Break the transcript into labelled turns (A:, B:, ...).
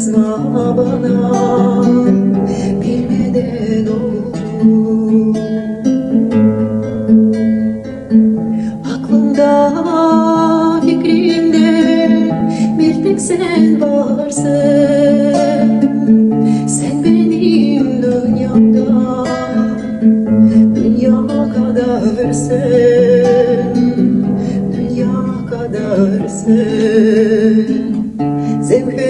A: kızma bana, bilmeden oldu. Aklımda, fikrimde bir tek sen varsın. Sen benim dünyamda, dünya kadarsın, dünya kadarsın. Zevk